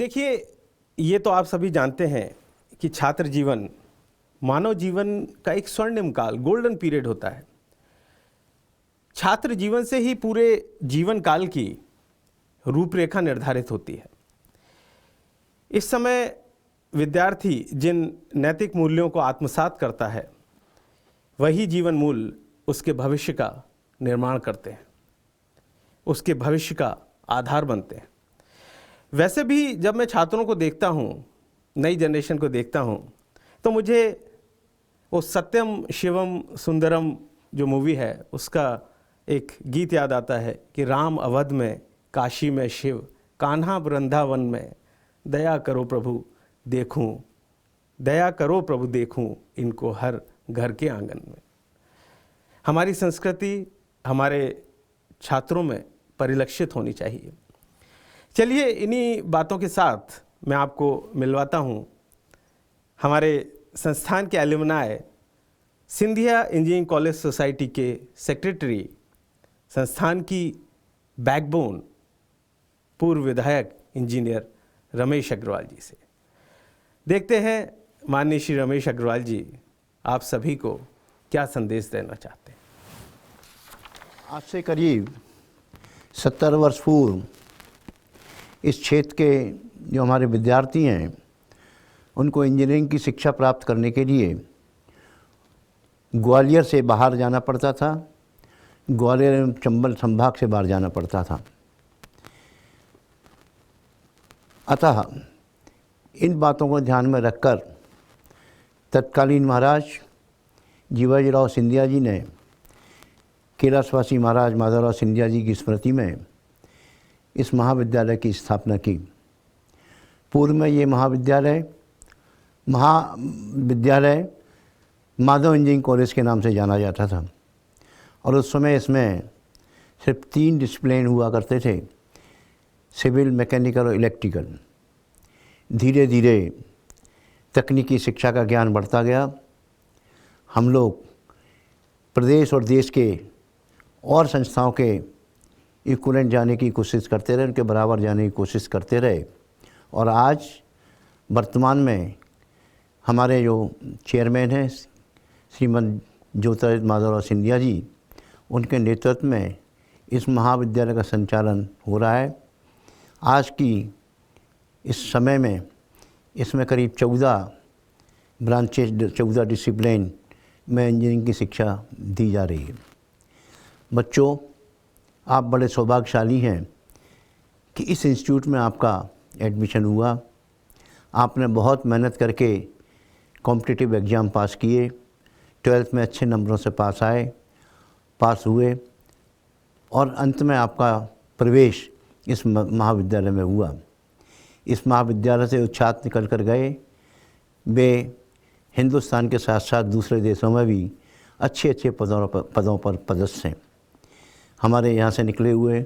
देखिए, ये तो आप सभी जानते हैं कि छात्र जीवन मानव जीवन का एक स्वर्णिम काल, गोल्डन पीरियड होता है। छात्र जीवन से ही पूरे जीवन काल की रूपरेखा निर्धारित होती है। इस समय विद्यार्थी जिन नैतिक मूल्यों को आत्मसात करता है, वही जीवन मूल्य उसके भविष्य का निर्माण करते हैं, उसके भविष्य का आधार बनते हैं। वैसे भी जब मैं छात्रों को देखता हूँ, नई जनरेशन को देखता हूँ, तो मुझे वो सत्यम शिवम सुंदरम जो मूवी है उसका एक गीत याद आता है कि राम अवध में, काशी में शिव, कान्हा वृंदावन में, दया करो प्रभु देखूं, दया करो प्रभु देखूं इनको हर घर के आंगन में। हमारी संस्कृति हमारे छात्रों में परिलक्षित होनी चाहिए। चलिए, इन्हीं बातों के साथ मैं आपको मिलवाता हूँ हमारे संस्थान के alumni, Scindia engineering college society के सेक्रेटरी, संस्थान की बैकबोन, पूर्व विधायक इंजीनियर रमेश अग्रवाल जी से। देखते हैं माननीय श्री रमेश अग्रवाल जी आप सभी को क्या संदेश देना चाहते हैं। आज से करीब 70 वर्ष पूर्व इस क्षेत्र के जो हमारे विद्यार्थी हैं, उनको इंजीनियरिंग की शिक्षा प्राप्त करने के लिए ग्वालियर से बाहर जाना पड़ता था, ग्वालियर एवं चंबल संभाग से बाहर जाना पड़ता था। अतः इन बातों को ध्यान में रखकर तत्कालीन महाराज जीवाजीराव सिंधिया जी ने कैलाशवासी महाराज माधवराव सिंधिया जी की स्मृति में इस महाविद्यालय की स्थापना की। पूर्व में ये महाविद्यालय माधव इंजीनियरिंग कॉलेज के नाम से जाना जाता था और उस समय इसमें सिर्फ 3 डिसिप्लिन हुआ करते थे, सिविल, मैकेनिकल और इलेक्ट्रिकल। धीरे धीरे तकनीकी शिक्षा का ज्ञान बढ़ता गया। हम लोग प्रदेश और देश के और संस्थाओं के इक्विवेलेंट जाने की कोशिश करते रहे, उनके बराबर जाने की कोशिश करते रहे और आज वर्तमान में हमारे जो चेयरमैन हैं श्रीमद ज्योतिरादित्य माधवराव सिंधिया जी, उनके नेतृत्व में इस महाविद्यालय का संचालन हो रहा है। आज की इस समय में इसमें करीब 14 ब्रांचेज, 14 डिसिप्लिन में इंजीनियरिंग की शिक्षा दी जा रही है। बच्चों, आप बड़े सौभाग्यशाली हैं कि इस इंस्टीट्यूट में आपका एडमिशन हुआ। आपने बहुत मेहनत करके कॉम्पिटिटिव एग्ज़ाम पास किए, 12th में अच्छे नंबरों से पास हुए और अंत में आपका प्रवेश इस महाविद्यालय में हुआ। इस महाविद्यालय से छात्र निकल कर गए, वे हिंदुस्तान के साथ साथ दूसरे देशों में भी अच्छे पदों पर पदस्थ हैं। हमारे यहाँ से निकले हुए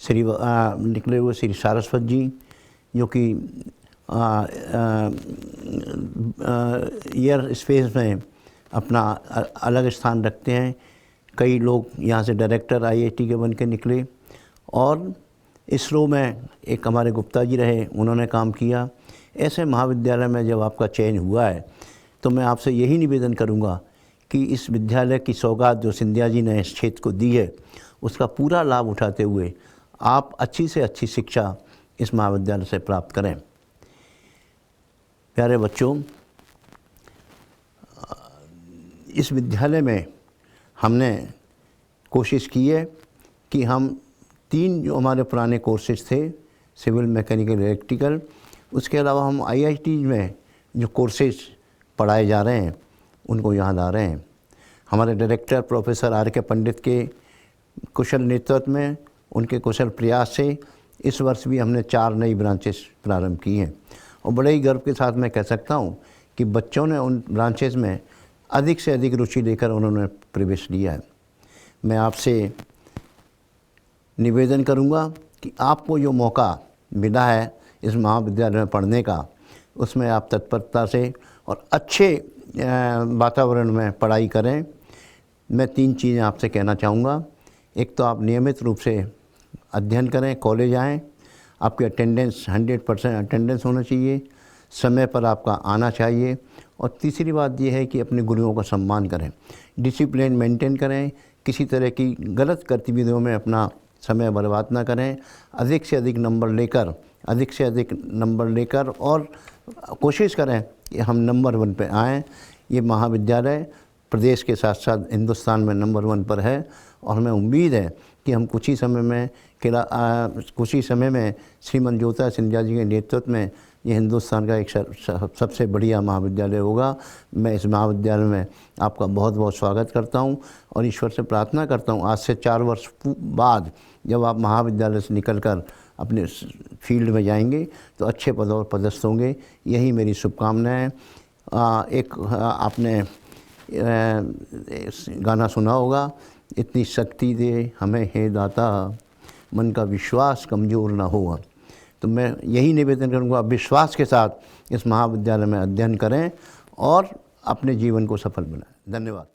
श्री सारस्वत जी, जो कि एयर स्पेस में अपना अलग स्थान रखते हैं। कई लोग यहाँ से डायरेक्टर IIT के बन के निकले और इसरो में एक हमारे गुप्ता जी रहे, उन्होंने काम किया। ऐसे महाविद्यालय में जब आपका चयन हुआ है तो मैं आपसे यही निवेदन करूँगा कि इस विद्यालय की सौगात जो सिंधिया जी ने इस क्षेत्र को दी है, उसका पूरा लाभ उठाते हुए आप अच्छी से अच्छी शिक्षा इस महाविद्यालय से प्राप्त करें। प्यारे बच्चों, इस विद्यालय में हमने कोशिश की है कि हम 3 जो हमारे पुराने कोर्सेज थे, सिविल, मैकेनिकल, इलेक्ट्रिकल, उसके अलावा हम IIT में जो कोर्सेज पढ़ाए जा रहे हैं उनको यहाँ ला रहे हैं। हमारे डायरेक्टर प्रोफेसर RK पंडित के कुशल नेतृत्व में, उनके कुशल प्रयास से इस वर्ष भी हमने 4 नई ब्रांचेस प्रारंभ की हैं और बड़े ही गर्व के साथ मैं कह सकता हूँ कि बच्चों ने उन ब्रांचेस में अधिक से अधिक रुचि लेकर उन्होंने प्रवेश लिया है। मैं आपसे निवेदन करूँगा कि आपको जो मौका मिला है इस महाविद्यालय में पढ़ने का, उसमें आप तत्परता से और अच्छे वातावरण में पढ़ाई करें। मैं 3 चीज़ें आपसे कहना चाहूँगा। एक तो आप नियमित रूप से अध्ययन करें, कॉलेज आएँ, आपकी अटेंडेंस 100% अटेंडेंस होना चाहिए, समय पर आपका आना चाहिए। और तीसरी बात ये है कि अपने गुरुओं का सम्मान करें, डिसिप्लिन मेंटेन करें, किसी तरह की गलत गतिविधियों में अपना समय बर्बाद ना करें। अधिक से अधिक नंबर लेकर और कोशिश करें कि हम नंबर 1 पे आएँ। ये महाविद्यालय प्रदेश के साथ साथ हिंदुस्तान में नंबर 1 पर है और हमें उम्मीद है कि हम कुछ ही समय में श्रीमन ज्योतिराज सिंधिया जी के नेतृत्व में ये हिंदुस्तान का एक सबसे बढ़िया महाविद्यालय होगा। मैं इस महाविद्यालय में आपका बहुत बहुत स्वागत करता हूं और ईश्वर से प्रार्थना करता हूं आज से 4 वर्ष बाद जब आप महाविद्यालय से निकलकर अपने फील्ड में जाएंगे तो अच्छे पदों पर पदस्थ होंगे। यही मेरी शुभकामनाएँ। आपने गाना सुना होगा, इतनी शक्ति दे हमें हे दाता, मन का विश्वास कमज़ोर ना होगा। तो मैं यही निवेदन करूँगा, विश्वास के साथ इस महाविद्यालय में अध्ययन करें और अपने जीवन को सफल बनाएं। धन्यवाद।